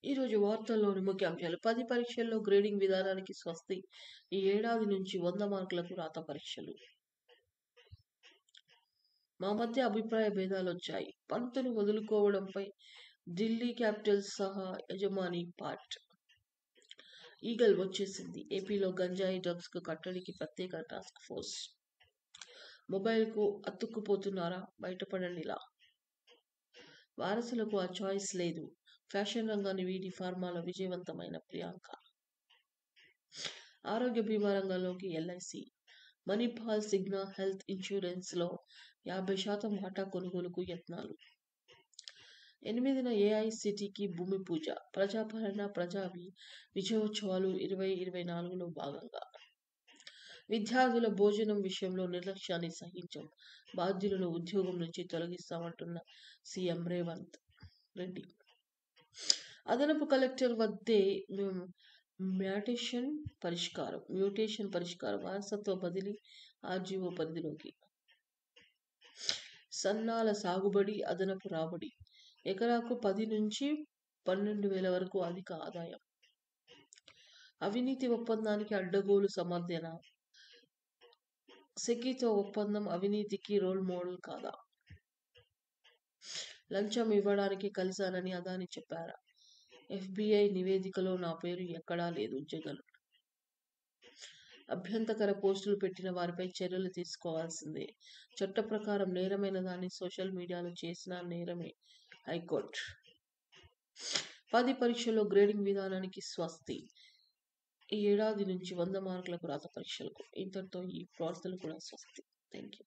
ఈరోజు వార్తల్లోని ముఖ్యాంశాలు 10 పరీక్షల్లో గ్రేడింగ్ విధానానికి స్వస్తి. ఈ ఏడాది నుంచి 100 మార్కులకు రాత పరీక్షలు. మా మధ్య అభిప్రాయ భేదాలొచ్చాయి. పంతును వదులుకోవడంపై ఢిల్లీ క్యాపిటల్స్ సహా యజమాని పాట్. ఈగల్ వచ్చేసింది. ఏపీలో గంజాయి డ్రగ్స్కు కట్టడికి ప్రత్యేక టాస్క్ ఫోర్స్. మొబైల్కు అతుక్కుపోతున్నారా? బయటపడండిలా. వారసులకు ఆ చాయిస్ లేదు. ఫ్యాషన్ రంగాన్ని వీడి ఫార్మాలో విజయవంతమైన ప్రియాంక. ఆరోగ్య బీమా రంగంలోకి ఎల్ఐసి. మణిపాల్ సిగ్నా హెల్త్ ఇన్సూరెన్స్లో 50% వాటా కొనుగోలుకు యత్నాలు. 8న ఏఐసిటికి భూమి పూజ. ప్రజాపాలన ప్రజా విజయోత్సవాలు 2024లో భాగంగా. విద్యార్థుల భోజనం విషయంలో నిర్లక్ష్యాన్ని సహించం. బాధ్యులను ఉద్యోగం నుంచి తొలగిస్తామంటున్న సీఎం రేవంత్ రెడ్డి. అదనపు కలెక్టర్ వద్దే మ్యూటేషన్ పరిష్కారం. వారసత్వ బదిలీ ఆర్జీఓ పరిధిలోకి. సన్నాల సాగుబడి అదనపు రాబడి. ఎకరాకు 10 నుంచి 12,000 వరకు అధిక ఆదాయం. అవినీతి ఒప్పందానికి అడ్డగోలు సమర్థన. సెకీతో ఒప్పందం అవినీతికి రోల్ మోడల్ కాదా? లంచం ఇవ్వడానికి కలిశానని అదాని చెప్పారా? ఎఫ్బీఐ నివేదికలో నా పేరు ఎక్కడా లేదు. జగన్. అభ్యంతరకర పోస్టులు పెట్టిన వారిపై చర్యలు తీసుకోవాల్సిందే. చట్ట ప్రకారం నేరమైన దాన్ని సోషల్ మీడియాలో చేసిన నేరమే. హైకోర్టు. 10 పరీక్షల్లో గ్రేడింగ్ విధానానికి స్వస్తి. ఈ ఏడాది నుంచి 100 మార్కులకు రాత పరీక్షలకు. ఇంతటితో ఈ వార్తలు కూడా స్వస్తి. Thank you.